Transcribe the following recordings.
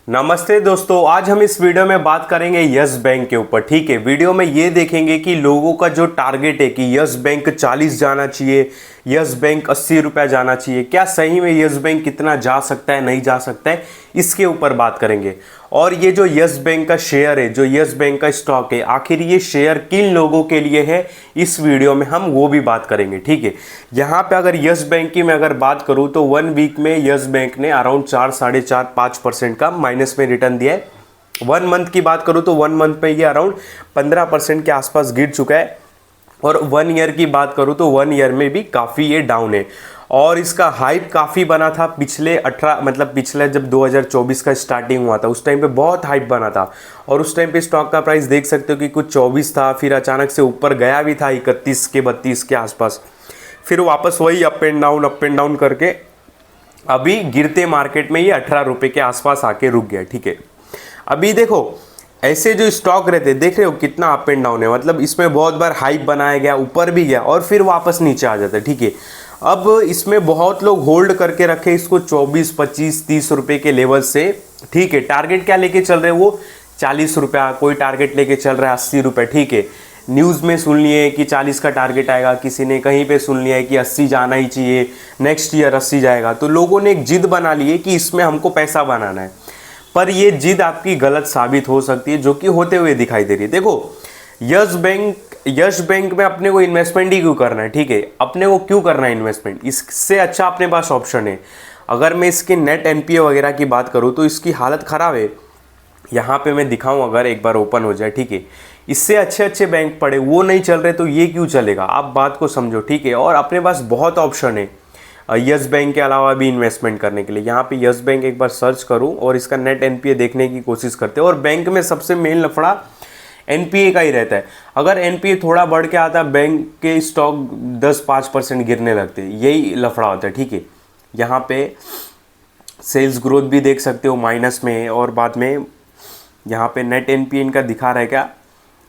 नमस्ते दोस्तों, आज हम इस वीडियो में बात करेंगे यस बैंक के ऊपर। ठीक है, वीडियो में ये देखेंगे कि लोगों का जो टारगेट है कि यस बैंक 40 जाना चाहिए, यस बैंक 80 रुपया जाना चाहिए, क्या सही में यस बैंक कितना जा सकता है, नहीं जा सकता है, इसके ऊपर बात करेंगे। और ये जो यस बैंक का शेयर है, जो यस बैंक का स्टॉक है, आखिर ये शेयर किन लोगों के लिए है, इस वीडियो में हम वो भी बात करेंगे। ठीक है, यहाँ पे अगर यस बैंक की मैं अगर बात करूँ तो 1 वीक में यस बैंक ने अराउंड 4, 4.5, 5% का माइनस में रिटर्न दिया है। 1 मंथ की बात करूँ तो 1 मंथ में ये अराउंड 15% के आसपास गिर चुका है। और 1 ईयर की बात करूँ तो 1 ईयर में भी काफ़ी ये डाउन है। और इसका हाइप काफ़ी बना था पिछले 18 मतलब पिछले जब 2024 का स्टार्टिंग हुआ था उस टाइम पे बहुत हाइप बना था। और उस टाइम पे स्टॉक का प्राइस देख सकते हो कि कुछ 24 था, फिर अचानक से ऊपर गया भी था 31 के 32 के आसपास, फिर वापस वही अप एंड डाउन करके अभी गिरते मार्केट में ये 18 रुपये के आसपास आके रुक गया। ठीक है, अभी देखो ऐसे जो स्टॉक रहते देख रहे हो कितना अप एंड डाउन है, मतलब इसमें बहुत बार हाइप बनाया गया, ऊपर भी गया और फिर वापस नीचे आ जाता है। ठीक है, अब इसमें बहुत लोग होल्ड करके रखे इसको 24, 25, 30 रुपये के लेवल से। ठीक है, टारगेट क्या लेके चल रहे हैं वो 40 रुपया, कोई टारगेट लेके चल रहा है 80 रुपये। ठीक है, न्यूज़ में सुन लिए कि 40 का टारगेट आएगा, किसी ने कहीं पे सुन लिया है कि 80 जाना ही चाहिए, नेक्स्ट ईयर 80 जाएगा। तो लोगों ने एक जिद बना ली है कि इसमें हमको पैसा बनाना है। पर ये जिद आपकी गलत साबित हो सकती है, जो कि होते हुए दिखाई दे रही है। देखो यस बैंक में अपने को इन्वेस्टमेंट ही क्यों करना है। ठीक है, अपने को क्यों करना है इन्वेस्टमेंट, इससे अच्छा अपने पास ऑप्शन है। अगर मैं इसके नेट एनपीए वगैरह की बात करूँ तो इसकी हालत ख़राब है। यहाँ पे मैं दिखाऊँ, अगर एक बार ओपन हो जाए, ठीक है, इससे अच्छे अच्छे बैंक पड़े वो नहीं चल रहे तो ये क्यों चलेगा, आप बात को समझो। ठीक है, और अपने पास बहुत ऑप्शन है यस बैंक के अलावा भी इन्वेस्टमेंट करने के लिए। यहाँ पे यस बैंक एक बार सर्च करूँ और इसका नेट एनपीए देखने की कोशिश करते हैं। और बैंक में सबसे मेन लफड़ा एनपीए का ही रहता है। अगर एनपीए थोड़ा बढ़ के आता बैंक के स्टॉक 10-5% गिरने लगते, यही लफड़ा होता है। ठीक है, यहाँ पे सेल्स ग्रोथ भी देख सकते हो माइनस में है, और बाद में यहाँ पे नेट एनपीए इनका दिखा रहा है क्या,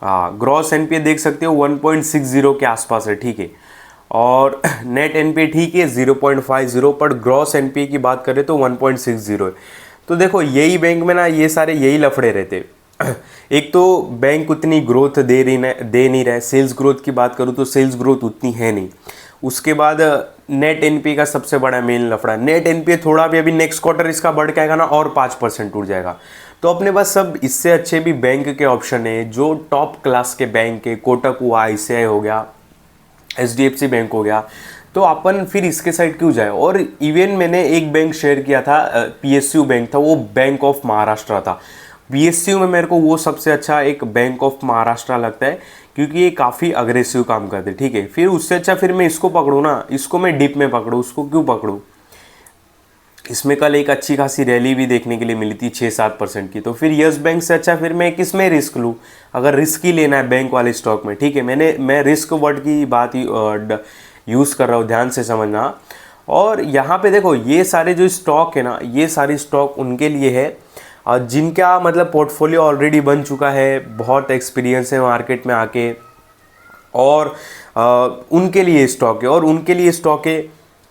हाँ, ग्रॉस एनपीए देख सकते हो 1.60 के आसपास है। ठीक है, और नेट एनपीए ठीक है 0.50, पर ग्रॉस एनपीए की बात करें तो 1.60 है। तो देखो यही बैंक में ना ये सारे यही लफड़े रहते। एक तो बैंक उतनी ग्रोथ दे नहीं रहा है। सेल्स ग्रोथ की बात करूँ तो सेल्स ग्रोथ उतनी है नहीं। उसके बाद नेट एनपीए का सबसे बड़ा मेन लफड़ा, नेट एनपीए थोड़ा भी अभी नेक्स्ट क्वार्टर इसका बढ़ के आएगा ना और 5% टूट जाएगा। तो अपने पास सब इससे अच्छे भी बैंक के ऑप्शन है, जो टॉप क्लास के बैंक है, कोटक हुआ, आईसीआई हो गया, एचडीएफसी बैंक हो गया। तो अपन फिर इसके साइड क्यों जाए। और इवन मैंने एक बैंक शेयर किया था, पीएसयू बैंक था, वो बैंक ऑफ महाराष्ट्र था। पीएसयू में मेरे को वो सबसे अच्छा एक बैंक ऑफ महाराष्ट्र लगता है, क्योंकि ये काफ़ी अग्रेसिव काम करते। ठीक है, फिर उससे अच्छा फिर मैं इसको पकड़ूँ ना, इसको मैं डिप में पकड़ूँ, उसको क्यों पकड़ूँ। इसमें कल एक अच्छी खासी रैली भी देखने के लिए मिली थी 6-7% की। तो फिर यस बैंक से अच्छा फिर मैं किस में रिस्क लूँ, अगर रिस्क ही लेना है बैंक वाले स्टॉक में। ठीक है, मैं रिस्क वर्ड की बात यूज़ कर रहा हूँ, ध्यान से समझना। और यहाँ पे देखो ये सारे जो स्टॉक है ना, ये सारे स्टॉक उनके लिए है जिनका मतलब पोर्टफोलियो ऑलरेडी बन चुका है, बहुत एक्सपीरियंस है मार्केट में आके, और उनके लिए स्टॉक है। और उनके लिए स्टॉक है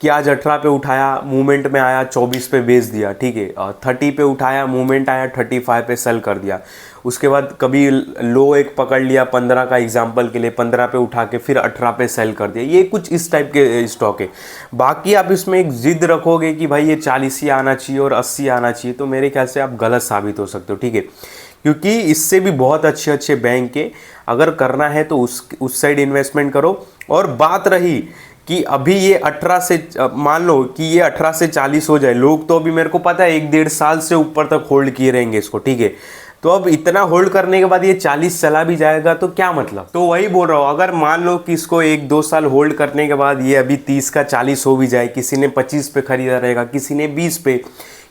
कि आज 18 पे उठाया, मूवमेंट में आया, 24 पे बेच दिया। ठीक है, 30 पे उठाया, मूवमेंट आया, 35 पे सेल कर दिया। उसके बाद कभी लो एक पकड़ लिया 15 का एग्जांपल के लिए, 15 पे उठा के फिर 18 पे सेल कर दिया। ये कुछ इस टाइप के स्टॉक है। बाकी आप इसमें एक जिद रखोगे कि भाई ये 40 ही आना चाहिए और 80 आना चाहिए, तो मेरे ख्याल से आप गलत साबित हो सकते हो। ठीक है, क्योंकि इससे भी बहुत अच्छे अच्छे बैंक है, अगर करना है तो उस साइड इन्वेस्टमेंट करो। और बात रही कि अभी ये 18 से मान लो कि ये 18 से 40 हो जाए, लोग तो अभी मेरे को पता है 1-1.5 साल से ऊपर तक होल्ड किए रहेंगे इसको। ठीक है, तो अब इतना होल्ड करने के बाद ये 40 चला भी जाएगा तो क्या मतलब। तो वही बोल रहा हूँ, अगर मान लो कि इसको 1-2 साल होल्ड करने के बाद ये अभी 30 का 40 हो भी जाए, किसी ने 25 पे खरीदा रहेगा, किसी ने 20 पे,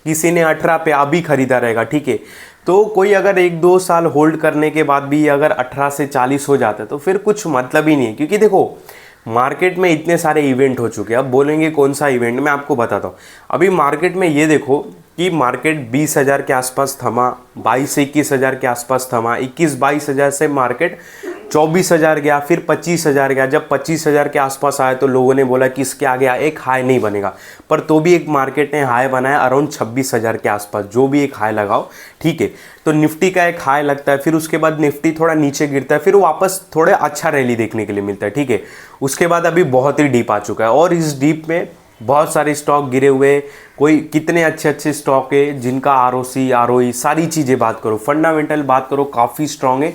किसी ने 18 पे अभी खरीदा रहेगा। ठीक है, तो कोई अगर 1-2 साल होल्ड करने के बाद भी अगर 18 से 40 हो जाता है तो फिर कुछ मतलब ही नहीं है। क्योंकि देखो मार्केट में इतने सारे इवेंट हो चुके हैं। अब बोलेंगे कौन सा इवेंट, मैं आपको बताता हूँ। अभी मार्केट में ये देखो कि मार्केट 20,000 के आसपास थमा, 22 से 21,000 के आसपास थमा, 21-22 हज़ार से मार्केट 24,000 गया, फिर 25,000 गया। जब 25,000 के आसपास आया तो लोगों ने बोला कि इसके आगे एक हाई नहीं बनेगा, पर तो भी एक मार्केट ने हाई बनाया अराउंड 26,000 के आसपास, जो भी एक हाई लगाओ, ठीक है। तो निफ्टी का एक हाई लगता है, फिर उसके बाद निफ्टी थोड़ा नीचे गिरता है, फिर वापस थोड़े अच्छा रैली देखने के लिए मिलता है, ठीक है। उसके बाद अभी बहुत ही डीप आ चुका है और इस डीप में बहुत सारे स्टॉक गिरे हुए, कोई कितने अच्छे अच्छे स्टॉक है जिनका आरओसी आरओई सारी चीज़ें बात करो, फंडामेंटल बात करो, काफ़ी स्ट्रांग है।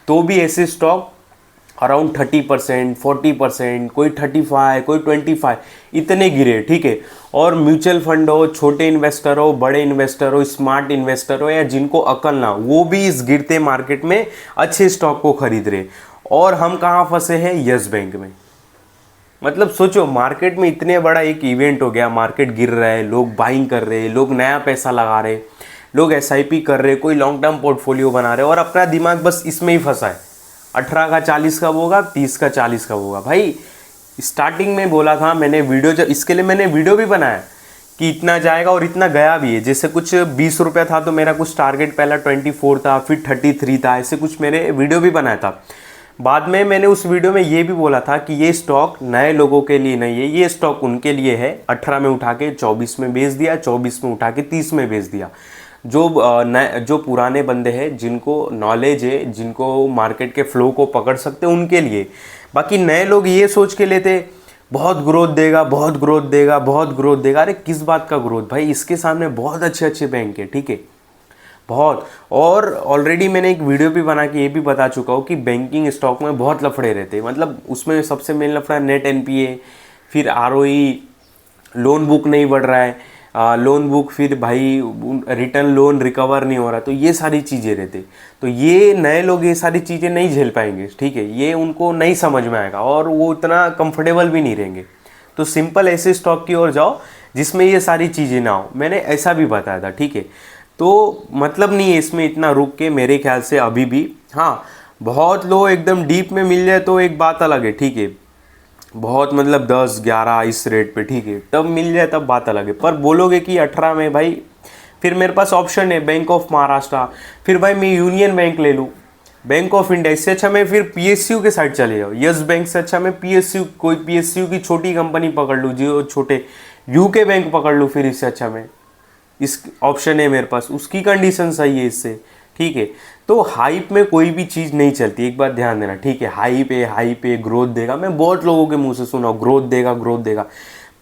तो भी ऐसे स्टॉक अराउंड 30%, 40%, कोई 35, कोई 25 इतने गिरे, ठीक है। और म्यूचुअल फंड हो, छोटे इन्वेस्टर हो, बड़े इन्वेस्टर हो, स्मार्ट इन्वेस्टर हो या जिनको अकल ना, वो भी इस गिरते मार्केट में अच्छे स्टॉक को खरीद रहे। और हम कहाँ फंसे हैं? यस बैंक में। मतलब सोचो, मार्केट में इतने बड़ा एक इवेंट हो गया, मार्केट गिर रहा है, लोग बाइंग कर रहे हैं, लोग नया पैसा लगा रहे, लोग एसआईपी कर रहे, कोई लॉन्ग टर्म पोर्टफोलियो बना रहे और अपना दिमाग बस इसमें ही फंसा है। 18 का 40 कब होगा, 30 का 40 कब होगा। भाई स्टार्टिंग में बोला था मैंने, वीडियो जब इसके लिए मैंने वीडियो भी बनाया कि इतना जाएगा और इतना गया भी है। जैसे कुछ 20 रुपया था तो मेरा कुछ टारगेट पहला 24 था, फिर 33 था, ऐसे कुछ मेरे वीडियो भी बनाया था। बाद में मैंने उस वीडियो में ये भी बोला था कि ये स्टॉक नए लोगों के लिए नहीं है, ये स्टॉक उनके लिए है। 18 में उठा के 24 में बेच दिया, 24 में उठा के 30 में बेच दिया। जो पुराने बंदे हैं, जिनको नॉलेज है, जिनको मार्केट के फ्लो को पकड़ सकते हैं, उनके लिए। बाकी नए लोग ये सोच के लेते बहुत ग्रोथ देगा, बहुत ग्रोथ देगा, बहुत ग्रोथ देगा। अरे किस बात का ग्रोथ भाई, इसके सामने बहुत अच्छे अच्छे बैंक है, ठीक है, बहुत। और ऑलरेडी मैंने एक वीडियो भी बना के ये भी बता चुका हूँ कि बैंकिंग स्टॉक में बहुत लफड़े रहते हैं। मतलब उसमें सबसे मेन लफड़ा नेट एनपीए, फिर आरओई, लोन बुक नहीं बढ़ रहा है, लोन बुक, फिर भाई रिटर्न लोन रिकवर नहीं हो रहा, तो ये सारी चीज़ें रहते। तो ये नए लोग ये सारी चीज़ें नहीं झेल पाएंगे, ठीक है, ये उनको नहीं समझ में आएगा और वो इतना कंफर्टेबल भी नहीं रहेंगे। तो सिंपल ऐसे स्टॉक की ओर जाओ जिसमें ये सारी चीज़ें ना हो। मैंने ऐसा भी बताया था, ठीक है। तो मतलब नहीं है इसमें इतना रुक के, मेरे ख्याल से अभी भी। हाँ, बहुत लो एकदम डीप में मिल जाए तो एक बात अलग है, ठीक है, बहुत मतलब 10, 11 इस रेट पे, ठीक है, तब मिल जाए तब बात अलग है। पर बोलोगे कि 18 में भाई, फिर मेरे पास ऑप्शन है बैंक ऑफ महाराष्ट्र, फिर भाई मैं यूनियन बैंक ले लूँ, बैंक ऑफ इंडिया। इससे अच्छा मैं फिर पीएसयू के साइड चले जाऊँ। यस बैंक से अच्छा मैं पीएसयू, कोई पीएसयू की छोटी कंपनी पकड़ लूँ, जो छोटे यूके बैंक पकड़ लूँ। फिर इससे अच्छा मैं, इस ऑप्शन है मेरे पास, उसकी कंडीशन सही है इससे, ठीक है। तो हाइप में कोई भी चीज़ नहीं चलती, एक बात ध्यान देना, ठीक है। हाई पे ग्रोथ देगा, मैं बहुत लोगों के मुंह से सुना ग्रोथ देगा, ग्रोथ देगा।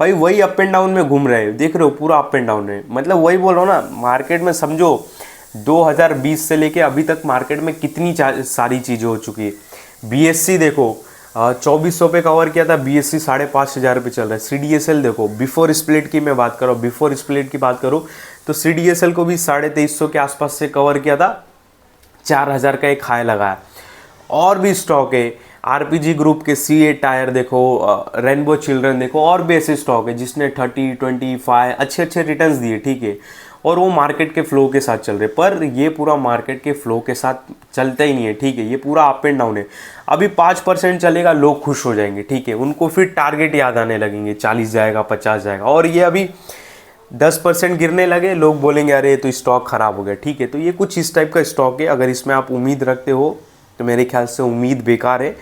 भाई वही अप एंड डाउन में घूम रहे हैं, देख रहे हो, पूरा अप एंड डाउन है। मतलब वही बोल रहा हूँ ना, मार्केट में समझो 2020 से लेके अभी तक मार्केट में कितनी सारी चीज़ें हो चुकी है। बीएससी देखो, 2400 पे कवर किया था, बीएससी 5,500 पे चल रहा है। सीडीएसएल देखो, बिफोर स्प्लिट की मैं बात करूँ, बिफोर स्प्लिट की बात करूँ तो सीडीएसएल को भी 2350 के आसपास से कवर किया था, 4,000 का एक हाई लगाया। और भी स्टॉक है, आरपीजी ग्रुप के सीए टायर देखो, रेनबो चिल्ड्रन देखो, और भी ऐसे स्टॉक है जिसने 30, 25 अच्छे अच्छे रिटर्न्स दिए, ठीक है। और वो मार्केट के फ्लो के साथ चल रहे, पर ये पूरा मार्केट के फ्लो के साथ चलता ही नहीं है, ठीक है। ये पूरा अप एंड डाउन है। अभी 5% चलेगा, लोग खुश हो जाएंगे, ठीक है, उनको फिर टारगेट याद आने लगेंगे, 40 जाएगा, 50 जाएगा। और ये अभी 10% गिरने लगे, लोग बोलेंगे अरे तो स्टॉक खराब हो गया, ठीक है। तो ये कुछ इस टाइप का स्टॉक है, अगर इसमें आप उम्मीद रखते हो तो मेरे ख्याल से उम्मीद बेकार है।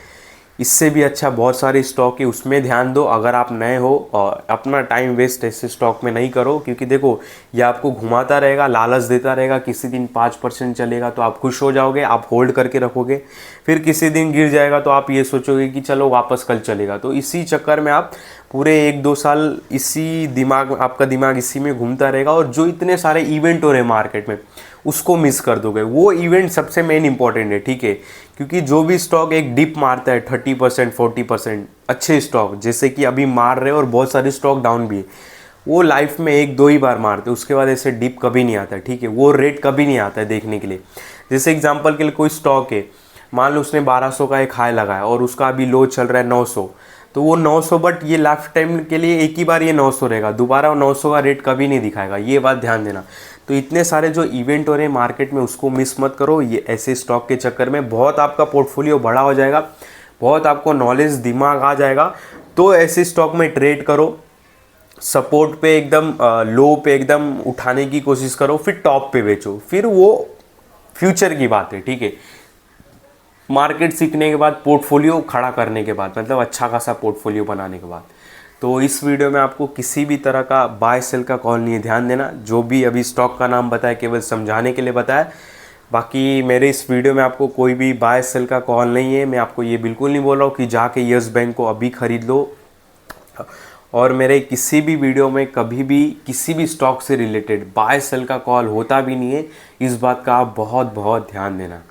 इससे भी अच्छा बहुत सारे स्टॉक है, उसमें ध्यान दो। अगर आप नए हो और अपना टाइम वेस्ट ऐसे स्टॉक में नहीं करो, क्योंकि देखो ये आपको घुमाता रहेगा, लालच देता रहेगा। किसी दिन 5% चलेगा तो आप खुश हो जाओगे, आप होल्ड करके रखोगे। फिर किसी दिन गिर जाएगा तो आप ये सोचोगे कि चलो वापस कल चलेगा। तो इसी चक्कर में आप पूरे 1-2 साल इसी दिमाग, आपका दिमाग इसी में घूमता रहेगा और जो इतने सारे इवेंट हो रहे हैं मार्केट में उसको मिस कर दोगे। वो इवेंट सबसे मेन इंपॉर्टेंट है, ठीक है, क्योंकि जो भी स्टॉक एक डिप मारता है 30%, 40%, अच्छे स्टॉक जैसे कि अभी मार रहे हैं और बहुत सारे स्टॉक डाउन भी है, वो लाइफ में 1-2 ही बार मारते हैं, उसके बाद ऐसे डिप कभी नहीं आता है, ठीक है। वो रेट कभी नहीं आता है देखने के लिए। जैसे एग्जांपल के लिए कोई स्टॉक है, मान लो उसने 1200 का एक हाई लगाया और उसका अभी लो चल रहा है 900, तो वो 900, बट ये लाइफ टाइम के लिए एक ही बार ये 900 रहेगा, दोबारा 900 का रेट कभी नहीं दिखाएगा, ये बात ध्यान देना। तो इतने सारे जो इवेंट हो रहे हैं मार्केट में उसको मिस मत करो। ये ऐसे स्टॉक के चक्कर में बहुत आपका पोर्टफोलियो बड़ा हो जाएगा, बहुत आपको नॉलेज दिमाग आ जाएगा। तो ऐसे स्टॉक में ट्रेड करो, सपोर्ट पे एकदम लो पे एकदम उठाने की कोशिश करो, फिर टॉप पे बेचो, फिर वो फ्यूचर की बात है, ठीक है। मार्केट सीखने के बाद, पोर्टफोलियो खड़ा करने के बाद, मतलब अच्छा खासा पोर्टफोलियो बनाने के बाद। तो इस वीडियो में आपको किसी भी तरह का बाय सेल का कॉल नहीं है, ध्यान देना। जो भी अभी स्टॉक का नाम बताया केवल समझाने के लिए बताया, बाकी मेरे इस वीडियो में आपको कोई भी बाय सेल का कॉल नहीं है। मैं आपको ये बिल्कुल नहीं बोल रहा हूँ कि जाके यस बैंक को अभी ख़रीद लो। और मेरे किसी भी वीडियो में कभी भी किसी भी स्टॉक से रिलेटेड बाय सेल का कॉल होता भी नहीं है। इस बात का आप बहुत बहुत ध्यान देना।